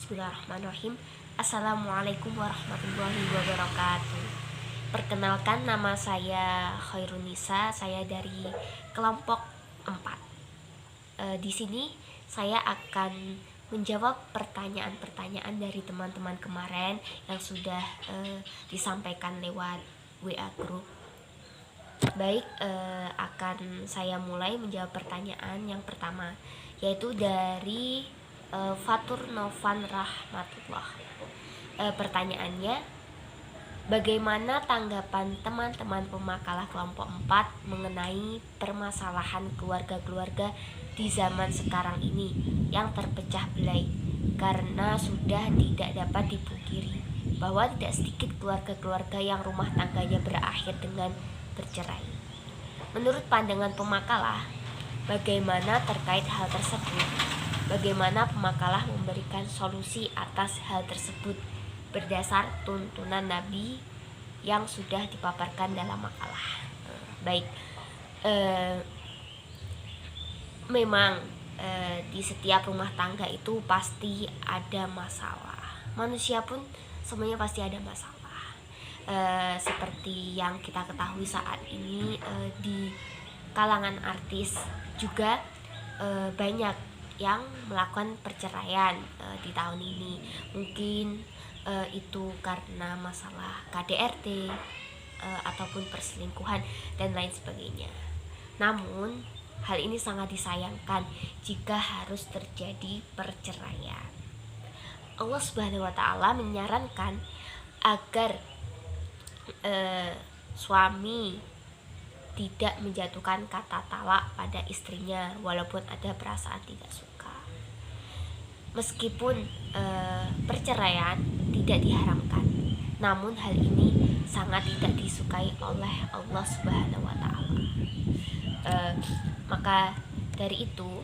Bismillahirrahmanirrahim. Assalamualaikum warahmatullahi wabarakatuh. Perkenalkan, nama saya Khairunisa. Saya dari kelompok 4. Di sini saya akan menjawab pertanyaan-pertanyaan dari teman-teman kemarin yang sudah disampaikan lewat WA group. Baik, akan saya mulai menjawab pertanyaan yang pertama, yaitu dari Fatur Novan Rahmatullah. Pertanyaannya, bagaimana tanggapan teman-teman pemakalah kelompok 4 mengenai permasalahan keluarga-keluarga di zaman sekarang ini yang terpecah belah, karena sudah tidak dapat dipungkiri bahwa tidak sedikit keluarga-keluarga yang rumah tangganya berakhir dengan bercerai. Menurut pandangan pemakalah, bagaimana terkait hal tersebut? Bagaimana pemakalah memberikan solusi atas hal tersebut berdasar tuntunan Nabi yang sudah dipaparkan dalam makalah. Baik, memang di setiap rumah tangga itu pasti ada masalah. Manusia pun semuanya pasti ada masalah. Seperti yang kita ketahui saat ini, di kalangan artis juga banyak yang melakukan perceraian di tahun ini. Mungkin itu karena masalah KDRT ataupun perselingkuhan dan lain sebagainya. Namun hal ini sangat disayangkan jika harus terjadi perceraian. Allah Subhanahu wa taala menyarankan agar suami tidak menjatuhkan kata talak pada istrinya walaupun ada perasaan tidak suka. Meskipun perceraian tidak diharamkan, namun hal ini sangat tidak disukai oleh Allah Subhanahu wa taala. Maka dari itu,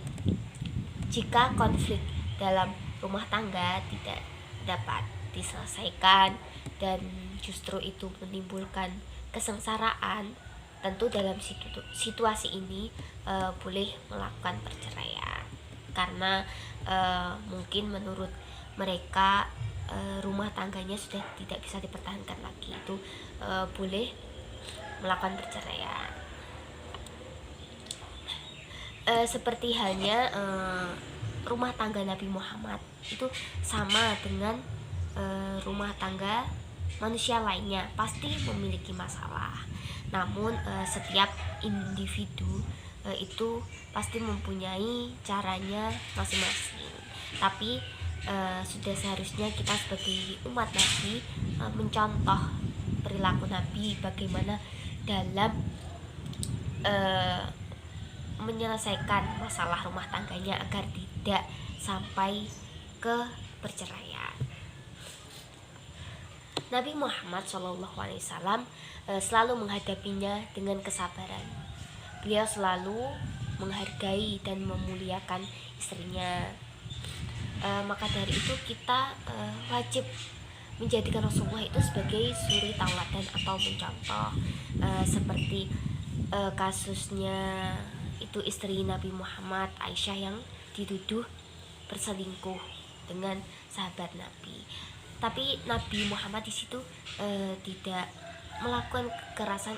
jika konflik dalam rumah tangga tidak dapat diselesaikan dan justru itu menimbulkan kesengsaraan, tentu dalam situasi ini boleh melakukan perceraian, karena mungkin menurut mereka rumah tangganya sudah tidak bisa dipertahankan lagi. Itu boleh melakukan perceraian. Seperti halnya rumah tangga Nabi Muhammad itu sama dengan rumah tangga manusia lainnya, pasti memiliki masalah. Namun setiap individu itu pasti mempunyai caranya masing-masing. Tapi sudah seharusnya kita sebagai umat Nabi mencontoh perilaku Nabi bagaimana dalam menyelesaikan masalah rumah tangganya agar tidak sampai ke perceraian. Nabi Muhammad SAW selalu menghadapinya dengan kesabaran. Beliau selalu menghargai dan memuliakan istrinya. Maka dari itu kita wajib menjadikan Rasulullah itu sebagai suri tauladan atau mencontoh, seperti kasusnya itu istri Nabi Muhammad, Aisyah, yang dituduh berselingkuh dengan sahabat Nabi. Tapi Nabi Muhammad di situ tidak melakukan kekerasan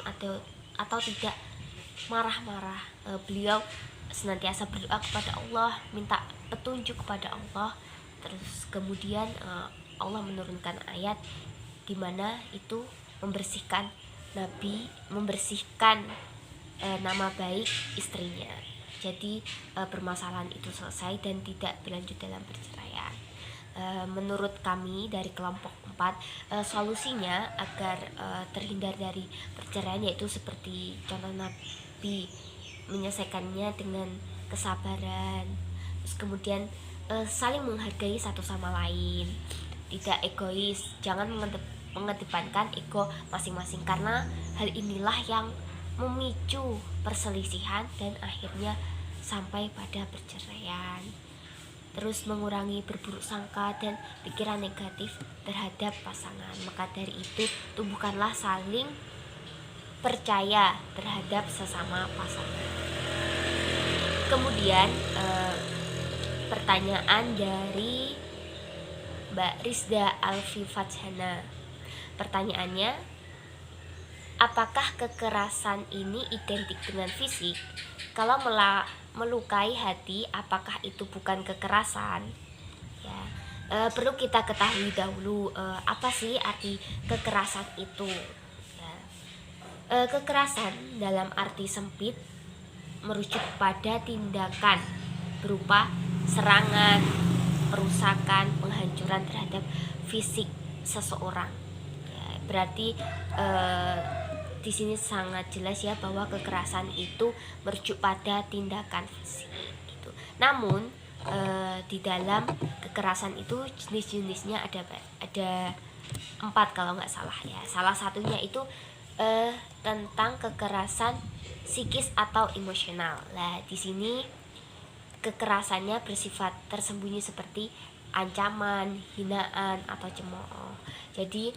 atau tidak marah-marah. Beliau senantiasa berdoa kepada Allah, minta petunjuk kepada Allah. Terus kemudian Allah menurunkan ayat di mana itu membersihkan Nabi, membersihkan nama baik istrinya. Jadi permasalahan itu selesai dan tidak berlanjut dalam perceraian. Menurut kami dari kelompok 4, solusinya agar terhindar dari perceraian yaitu seperti contoh Nabi, menyelesaikannya dengan kesabaran, terus kemudian saling menghargai satu sama lain, tidak egois, jangan mengedepankan ego masing-masing, karena hal inilah yang memicu perselisihan dan akhirnya sampai pada perceraian. Terus mengurangi berburuk sangka dan pikiran negatif terhadap pasangan. Maka dari itu, tumbuhkanlah saling percaya terhadap sesama pasangan. Kemudian pertanyaan dari Mbak Rizda Alfi Fajhana. Pertanyaannya, apakah kekerasan ini identik dengan fisik? Kalau melukai hati, apakah itu bukan kekerasan? Ya, perlu kita ketahui dahulu apa sih arti kekerasan itu. Ya, kekerasan dalam arti sempit merujuk pada tindakan berupa serangan, perusakan, penghancuran terhadap fisik seseorang. Ya, berarti di sini sangat jelas ya bahwa kekerasan itu merujuk pada tindakan fisik gitu. Namun di dalam kekerasan itu jenis-jenisnya ada 4 kalau nggak salah ya. Salah satunya itu tentang kekerasan psikis atau emosional. Nah, di sini kekerasannya bersifat tersembunyi seperti ancaman, hinaan, atau cemooh. Jadi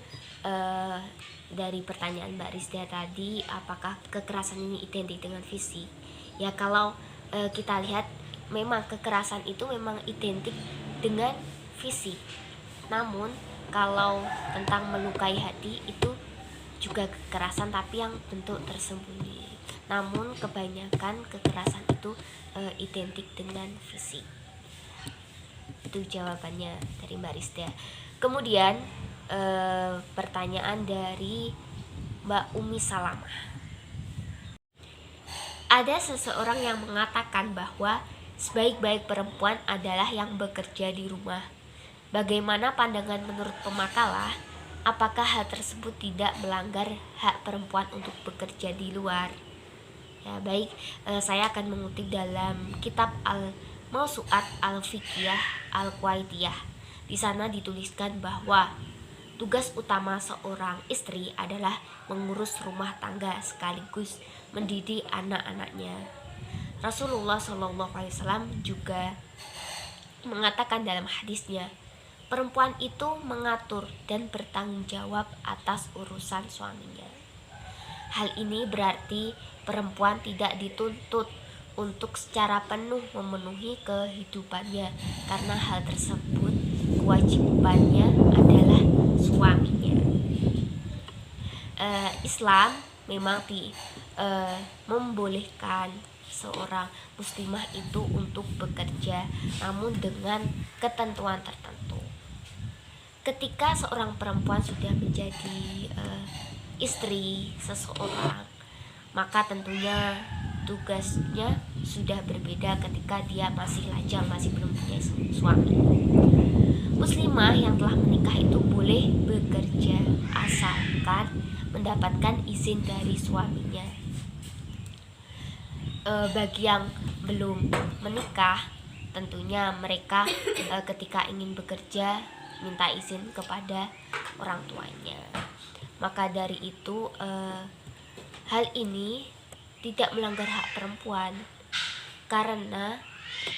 dari pertanyaan Mbak Rizda tadi, apakah kekerasan ini identik dengan fisik? Ya, kalau kita lihat memang kekerasan itu memang identik dengan fisik. Namun kalau tentang melukai hati itu juga kekerasan tapi yang bentuk tersembunyi. Namun kebanyakan kekerasan itu identik dengan fisik. Itu jawabannya dari Mbak Rizda. Kemudian pertanyaan dari Mbak Umi Salamah. Ada seseorang yang mengatakan bahwa sebaik-baik perempuan adalah yang bekerja di rumah. Bagaimana pandangan menurut pemakalah? Apakah hal tersebut tidak melanggar hak perempuan untuk bekerja di luar? Ya, baik, saya akan mengutip dalam kitab Al-Mawsu'at Al-Fiqhiyah Al-Qawaidiyah. Di sana dituliskan bahwa tugas utama seorang istri adalah mengurus rumah tangga sekaligus mendidik anak-anaknya. Rasulullah SAW juga mengatakan dalam hadisnya, perempuan itu mengatur dan bertanggung jawab atas urusan suaminya. Hal ini berarti perempuan tidak dituntut untuk secara penuh memenuhi kehidupannya, karena hal tersebut kewajibannya adalah suaminya. Islam memang membolehkan seorang muslimah itu untuk bekerja, namun dengan ketentuan tertentu. Ketika seorang perempuan sudah menjadi istri seseorang, maka tentunya tugasnya sudah berbeda ketika dia masih lajang, masih belum punya suami. Muslimah yang telah menikah itu boleh bekerja asalkan mendapatkan izin dari suaminya. Bagi yang belum menikah, tentunya mereka ketika ingin bekerja minta izin kepada orang tuanya. Maka dari itu hal ini tidak melanggar hak perempuan, karena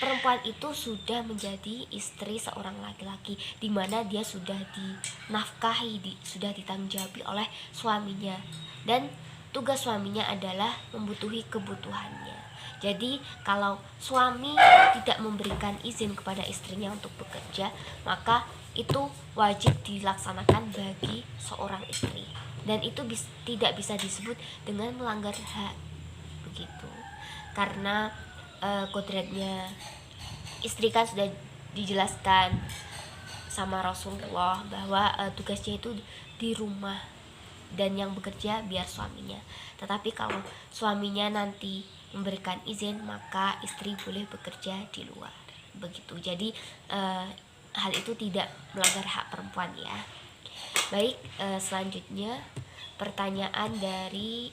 perempuan itu sudah menjadi istri seorang laki-laki, di mana dia sudah dinafkahi, sudah ditanggung-jawabi oleh suaminya, dan tugas suaminya adalah membutuhi kebutuhannya. Jadi kalau suami tidak memberikan izin kepada istrinya untuk bekerja, maka itu wajib dilaksanakan bagi seorang istri, dan itu tidak bisa disebut dengan melanggar hak begitu, karena kodratnya istri kan sudah dijelaskan sama Rasulullah bahwa tugasnya itu di rumah dan yang bekerja biar suaminya. Tetapi kalau suaminya nanti memberikan izin, maka istri boleh bekerja di luar begitu. Jadi hal itu tidak melanggar hak perempuan ya. Baik, selanjutnya pertanyaan dari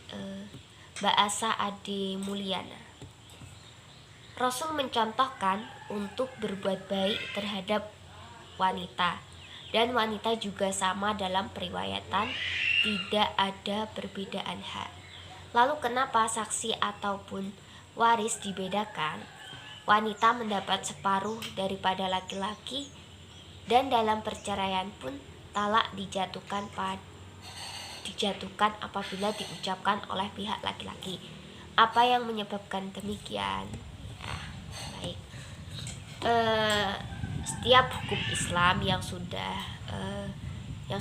Mbak Asa Ade Mulyana. Rasul mencontohkan untuk berbuat baik terhadap wanita, dan wanita juga sama dalam periwayatan, tidak ada perbedaan hak. Lalu kenapa saksi ataupun waris dibedakan? Wanita mendapat separuh daripada laki-laki, dan dalam perceraian pun talak dijatuhkan apabila diucapkan oleh pihak laki-laki. Apa yang menyebabkan demikian? Baik, setiap hukum Islam yang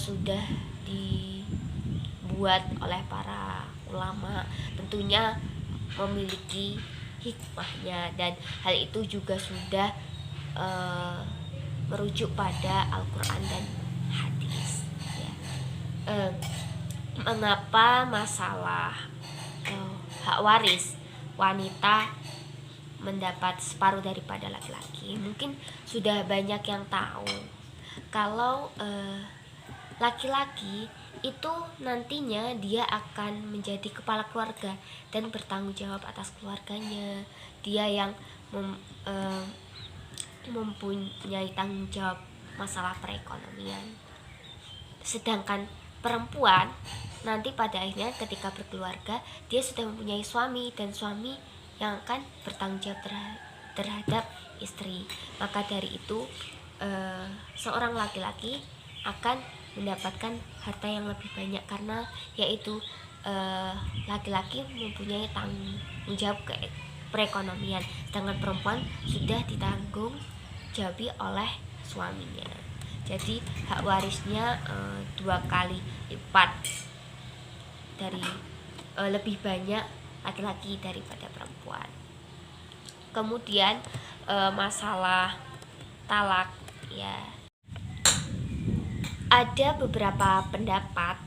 sudah dibuat oleh para ulama tentunya memiliki hikmahnya, dan hal itu juga sudah merujuk pada Al-Quran dan hadis ya. Mengapa masalah hak waris wanita mendapat separuh daripada laki-laki? Mungkin sudah banyak yang tahu kalau laki-laki itu nantinya dia akan menjadi kepala keluarga dan bertanggung jawab atas keluarganya. Dia yang mempunyai tanggung jawab masalah perekonomian. Sedangkan perempuan nanti pada akhirnya ketika berkeluarga dia sudah mempunyai suami, dan suami yang akan bertanggung jawab terhadap istri. Maka dari itu seorang laki-laki akan mendapatkan harta yang lebih banyak, karena yaitu laki-laki mempunyai tanggung jawab perekonomian, sedangkan perempuan sudah ditanggung jawabi oleh suaminya. Jadi hak warisnya 2 kali lipat dari lebih banyak laki-laki daripada perempuan. Kemudian masalah talak ya, ada beberapa pendapat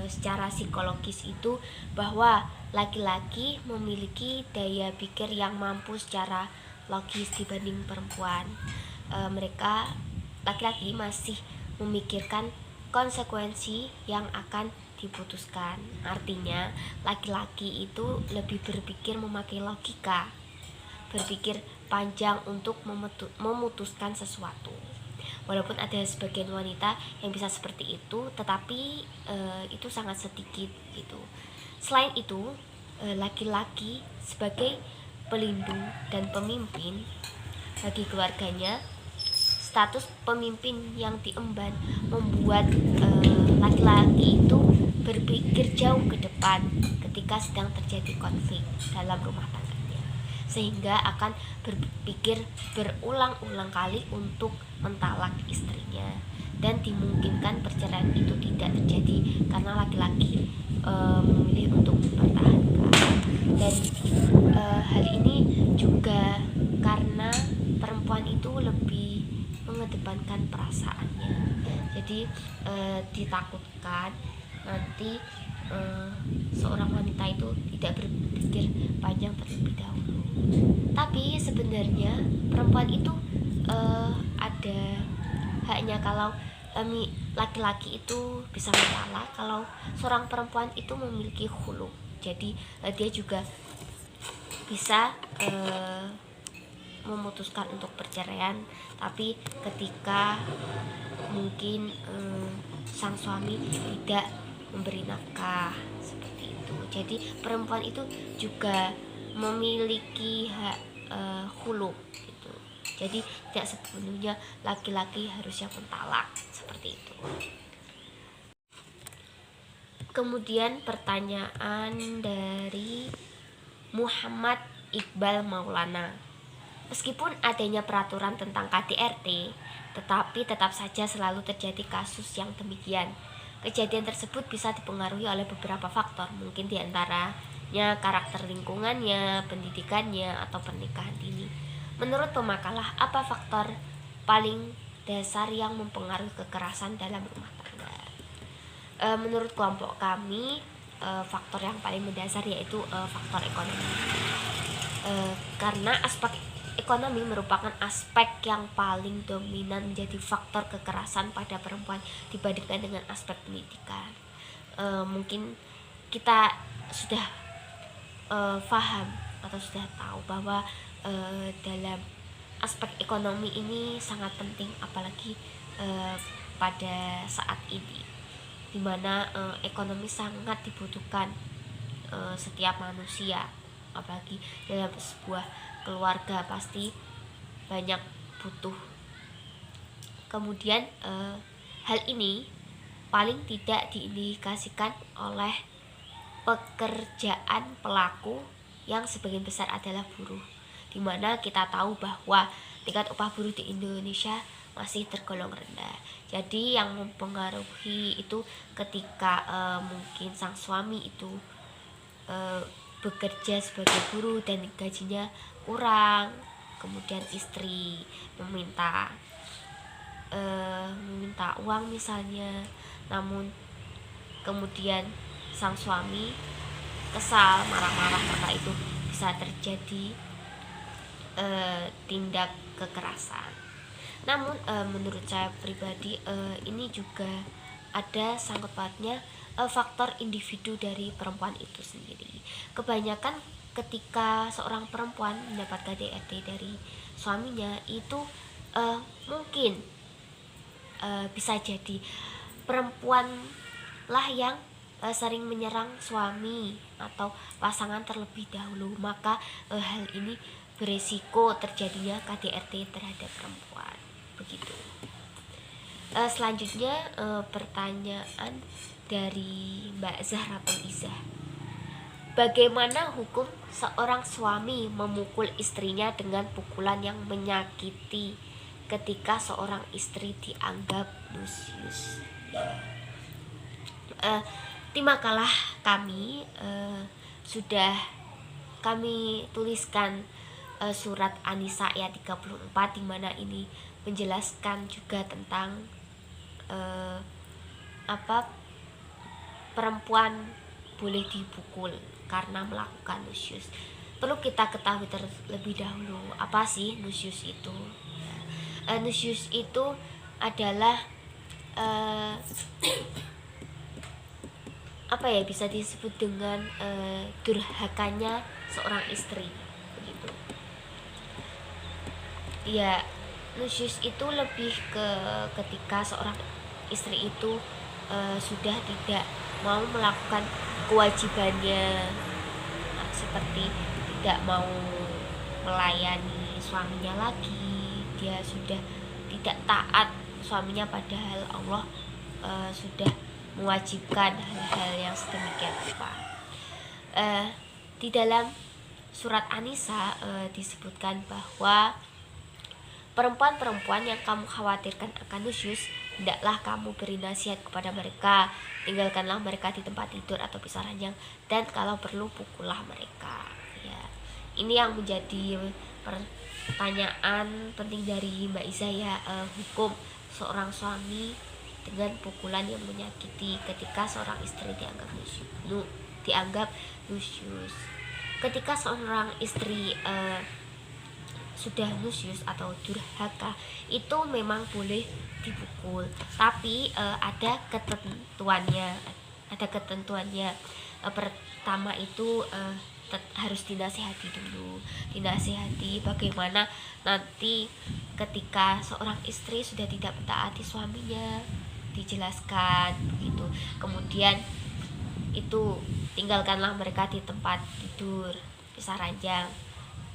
secara psikologis itu bahwa laki-laki memiliki daya pikir yang mampu secara logis dibanding perempuan. Mereka laki-laki masih memikirkan konsekuensi yang akan diputuskan. Artinya laki-laki itu lebih berpikir memakai logika, berpikir panjang untuk memutuskan sesuatu. Walaupun ada sebagian wanita yang bisa seperti itu, tetapi itu sangat sedikit gitu. Selain itu, laki-laki sebagai pelindung dan pemimpin bagi keluarganya, status pemimpin yang diemban membuat laki-laki itu berpikir jauh ke depan ketika sedang terjadi konflik dalam rumah tangganya, sehingga akan berpikir berulang-ulang kali untuk mentalak istrinya, dan dimungkinkan perceraian itu tidak terjadi karena laki-laki memilih untuk mempertahankan. Dan hal ini juga karena perempuan itu lebih mengedepankan perasaannya. Jadi ditakutkan nanti seorang wanita itu tidak berpikir panjang terlebih dahulu. Tapi sebenarnya perempuan itu ada haknya. Kalau laki-laki itu bisa mentalak, kalau seorang perempuan itu memiliki khulu, jadi dia juga bisa memutuskan untuk perceraian, tapi ketika mungkin sang suami tidak memberi nafkah seperti itu. Jadi perempuan itu juga memiliki hak khulu gitu. Jadi tidak sepenuhnya laki-laki harus yang mentalak seperti itu. Kemudian pertanyaan dari Muhammad Iqbal Maulana. Meskipun adanya peraturan tentang KDRT, tetapi tetap saja selalu terjadi kasus yang demikian. Kejadian tersebut bisa dipengaruhi oleh beberapa faktor, mungkin diantaranya karakter lingkungannya, pendidikannya, atau pernikahan dini. Menurut pemakalah, apa faktor paling dasar yang mempengaruhi kekerasan dalam rumah tangga? Menurut kelompok kami, faktor yang paling mendasar yaitu faktor ekonomi. Karena aspek ekonomi merupakan aspek yang paling dominan menjadi faktor kekerasan pada perempuan dibandingkan dengan aspek pendidikan. Mungkin kita sudah paham atau sudah tahu bahwa dalam aspek ekonomi ini sangat penting, apalagi pada saat ini, dimana ekonomi sangat dibutuhkan setiap manusia, apalagi dalam sebuah keluarga pasti banyak butuh. Kemudian hal ini paling tidak diindikasikan oleh pekerjaan pelaku yang sebagian besar adalah buruh, dimana kita tahu bahwa tingkat upah buruh di Indonesia masih tergolong rendah. Jadi yang mempengaruhi itu ketika mungkin sang suami itu bekerja sebagai buruh dan gajinya kurang, kemudian istri meminta uang misalnya, namun kemudian sang suami kesal, marah-marah, maka itu bisa terjadi tindak kekerasan. Namun menurut saya pribadi ini juga ada sangkut pautnya faktor individu dari perempuan itu sendiri. Kebanyakan ketika seorang perempuan mendapat KDRT dari suaminya itu mungkin bisa jadi perempuan lah yang sering menyerang suami atau pasangan terlebih dahulu, maka hal ini beresiko terjadinya KDRT terhadap perempuan. Begitu. Selanjutnya pertanyaan dari Mbak Zahra Pelizah. Bagaimana hukum seorang suami memukul istrinya dengan pukulan yang menyakiti ketika seorang istri dianggap lusius? Di makalah kami sudah kami tuliskan surat An-Nisa ayat 34, di mana ini menjelaskan juga tentang perempuan boleh dipukul karena melakukan nusyus. Perlu kita ketahui terlebih dahulu apa sih nusyus itu. Nusyus itu adalah bisa disebut dengan durhakanya seorang istri, begitu. Ya, nusyus itu lebih ke ketika seorang istri itu sudah tidak mau melakukan kewajibannya, seperti tidak mau melayani suaminya lagi, dia sudah tidak taat suaminya, padahal Allah sudah mewajibkan hal-hal yang sedemikian rupa. Di dalam surat An-Nisa disebutkan bahwa perempuan-perempuan yang kamu khawatirkan akan nusyus, hendaklah kamu beri nasihat kepada mereka, tinggalkanlah mereka di tempat tidur atau pisah ranjang, dan kalau perlu pukullah mereka. Ya, ini yang menjadi pertanyaan penting dari Mbak Iza ya, hukum seorang suami dengan pukulan yang menyakiti ketika seorang istri dianggap nusyus. Ketika seorang istri sudah nusyus atau durhaka, itu memang boleh dipukul, tapi ada ketentuannya. Pertama itu harus dinasihati dulu, bagaimana nanti ketika seorang istri sudah tidak mentaati suaminya, dijelaskan begitu. Kemudian itu tinggalkanlah mereka di tempat tidur, pisah ranjang,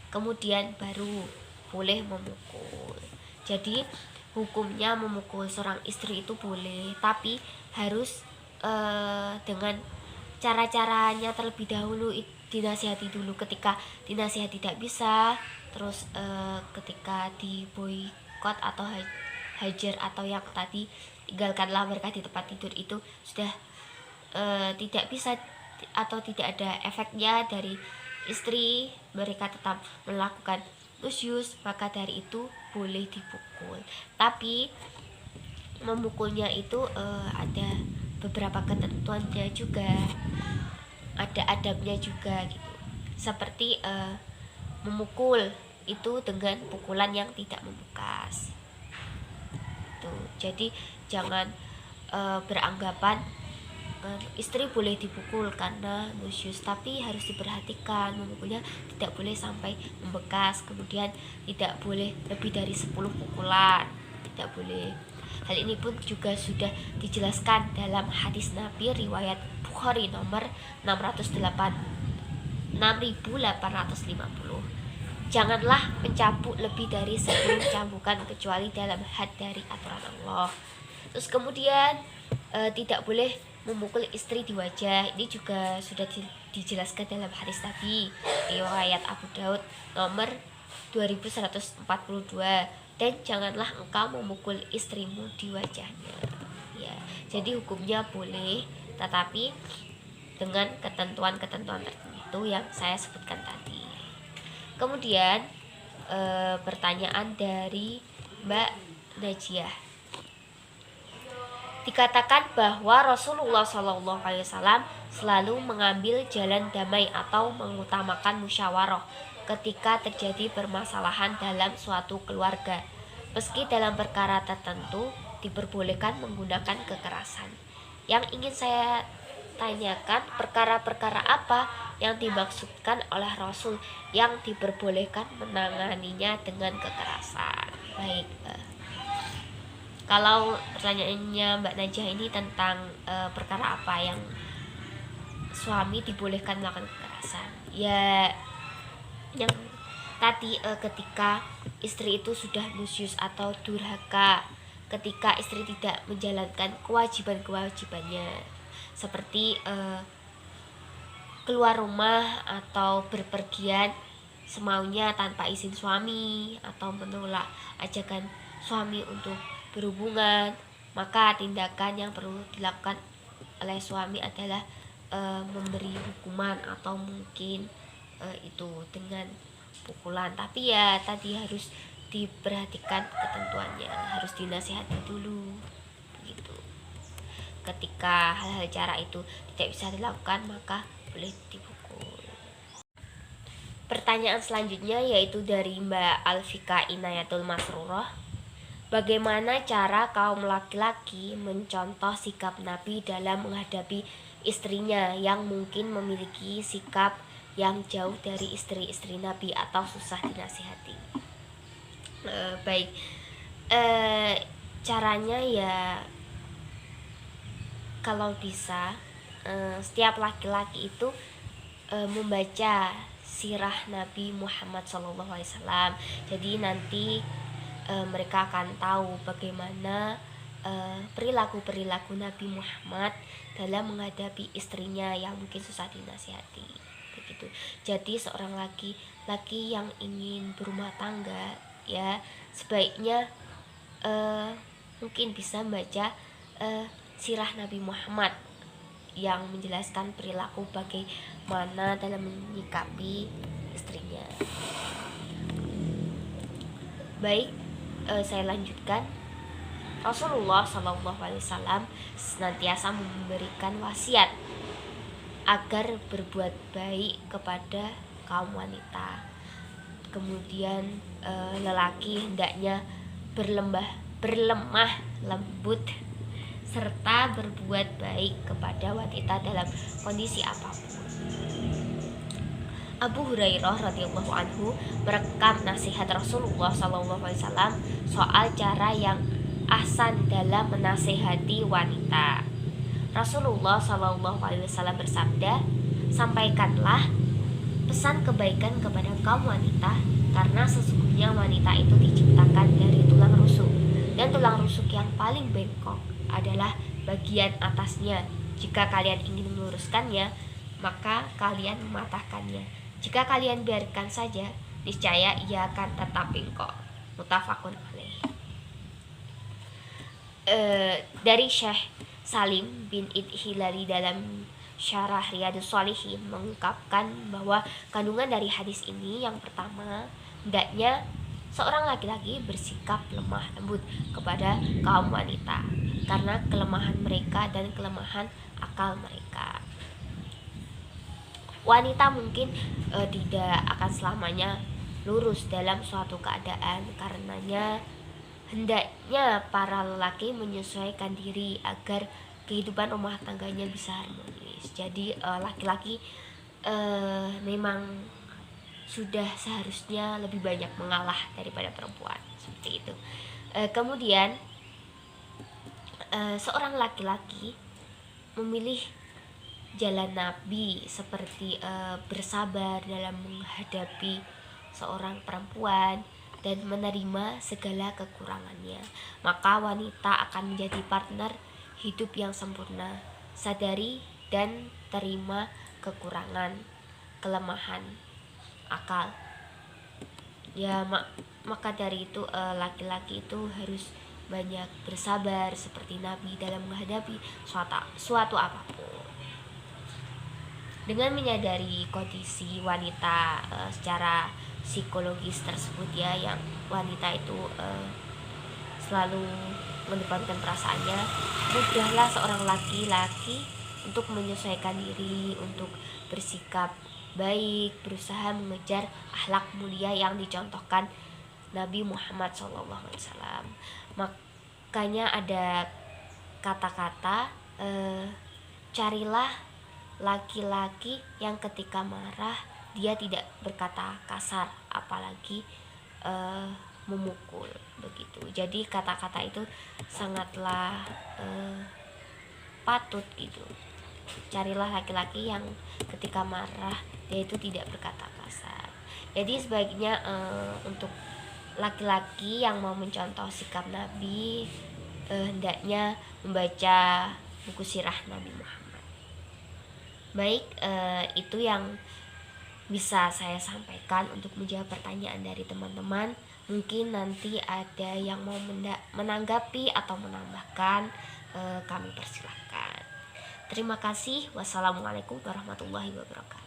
kemudian baru boleh memukul. Jadi hukumnya memukul seorang istri itu boleh, tapi harus dengan cara-caranya terlebih dahulu, dinasihati dulu. Ketika dinasihati tidak bisa, terus ketika di boykot atau hajar atau yang tadi tinggalkanlah mereka di tempat tidur itu sudah tidak bisa atau tidak ada efeknya dari istri, mereka tetap melakukan nusyus, maka dari itu boleh dipukul. Tapi memukulnya itu ada beberapa ketentuannya juga, ada adabnya juga gitu. Seperti memukul itu dengan pukulan yang tidak membekas. Jadi jangan beranggapan istri boleh dipukul karena nusyus, tapi harus diperhatikan memukulnya tidak boleh sampai membekas, kemudian tidak boleh lebih dari 10 pukulan, tidak boleh. Hal ini pun juga sudah dijelaskan dalam hadis Nabi riwayat Bukhari nomor 6850. Janganlah mencambuk lebih dari 10 cambukan kecuali dalam had dari aturan Allah. Terus kemudian tidak boleh memukul istri di wajah. Ini juga sudah dijelaskan dalam hadis Nabi riwayat Abu Daud nomor 2142. Dan janganlah engkau memukul istrimu di wajahnya. Ya, jadi hukumnya boleh, tetapi dengan ketentuan-ketentuan tertentu yang saya sebutkan tadi. Kemudian pertanyaan dari Mbak Najiah. Dikatakan bahwa Rasulullah SAW selalu mengambil jalan damai atau mengutamakan musyawarah ketika terjadi permasalahan dalam suatu keluarga. Meski dalam perkara tertentu diperbolehkan menggunakan kekerasan. Yang ingin saya tanyakan, perkara-perkara apa yang dimaksudkan oleh Rasul yang diperbolehkan menanganinya dengan kekerasan? Baik, kalau pertanyaannya Mbak Najah ini tentang perkara apa yang suami dibolehkan melakukan kekerasan, ya yang tadi ketika istri itu sudah nusyus atau durhaka, ketika istri tidak menjalankan kewajiban-kewajibannya seperti keluar rumah atau berpergian semaunya tanpa izin suami, atau menolak ajakan suami untuk berhubungan, maka tindakan yang perlu dilakukan oleh suami adalah memberi hukuman atau mungkin itu dengan pukulan. Tapi ya tadi harus diperhatikan ketentuannya, harus dinasihati dulu begitu. Ketika hal-hal cara itu tidak bisa dilakukan, maka boleh dipukul. Pertanyaan selanjutnya yaitu dari Mbak Alfika Inayatul Masrurah. Bagaimana cara kaum laki-laki mencontoh sikap Nabi dalam menghadapi istrinya yang mungkin memiliki sikap yang jauh dari istri-istri Nabi atau susah dinasihati? Baik, caranya ya kalau bisa setiap laki-laki itu membaca sirah Nabi Muhammad SAW. Jadi nanti mereka akan tahu bagaimana perilaku-perilaku Nabi Muhammad dalam menghadapi istrinya yang mungkin susah dinasihati begitu. Jadi seorang laki-laki yang ingin berumah tangga ya sebaiknya mungkin bisa membaca sirah Nabi Muhammad yang menjelaskan perilaku bagaimana dalam menyikapi istrinya. Baik, saya lanjutkan. Rasulullah SAW senantiasa memberikan wasiat agar berbuat baik kepada kaum wanita. Kemudian lelaki hendaknya berlemah lembut serta berbuat baik kepada wanita dalam kondisi apapun. Abu Hurairah radhiyallahu anhu merekam nasihat Rasulullah SAW soal cara yang ahsan dalam menasehati wanita. Rasulullah SAW bersabda, sampaikanlah pesan kebaikan kepada kaum wanita, karena sesungguhnya wanita itu diciptakan dari tulang rusuk, dan tulang rusuk yang paling bengkok adalah bagian atasnya. Jika kalian ingin meluruskannya, maka kalian mematahkannya. Jika kalian biarkan saja, niscaya ia akan tetap bengkok. Muttafaqun alaih. Dari Syekh Salim bin Id Hilali dalam Syarah Riyadhus Shalihin mengungkapkan bahwa kandungan dari hadis ini yang pertama, hendaknya seorang laki-laki bersikap lemah lembut kepada kaum wanita karena kelemahan mereka dan kelemahan akal mereka. Wanita mungkin tidak akan selamanya lurus dalam suatu keadaan, karenanya hendaknya para lelaki menyesuaikan diri agar kehidupan rumah tangganya bisa harmonis. Jadi laki-laki memang sudah seharusnya lebih banyak mengalah daripada perempuan, seperti itu. Kemudian seorang laki-laki memilih jalan Nabi seperti bersabar dalam menghadapi seorang perempuan dan menerima segala kekurangannya, maka wanita akan menjadi partner hidup yang sempurna. Sadari dan terima kekurangan, kelemahan akal Maka dari itu laki-laki itu harus banyak bersabar seperti Nabi dalam menghadapi suatu apapun. Dengan menyadari kondisi wanita secara psikologis tersebut ya, yang wanita itu selalu mendepankan perasaannya, mudahlah seorang laki-laki untuk menyesuaikan diri, untuk bersikap baik, berusaha mengejar akhlak mulia yang dicontohkan Nabi Muhammad SAW. Makanya ada kata-kata carilah laki-laki yang ketika marah dia tidak berkata kasar, apalagi memukul begitu. Jadi kata-kata itu sangatlah patut gitu. Carilah laki-laki yang ketika marah dia itu tidak berkata kasar. Jadi sebaiknya untuk laki-laki yang mau mencontoh sikap Nabi hendaknya membaca buku sirah Nabi Muhammad. Baik, itu yang bisa saya sampaikan untuk menjawab pertanyaan dari teman-teman. Mungkin nanti ada yang mau menanggapi atau menambahkan, kami persilahkan. Terima kasih. Wassalamualaikum warahmatullahi wabarakatuh.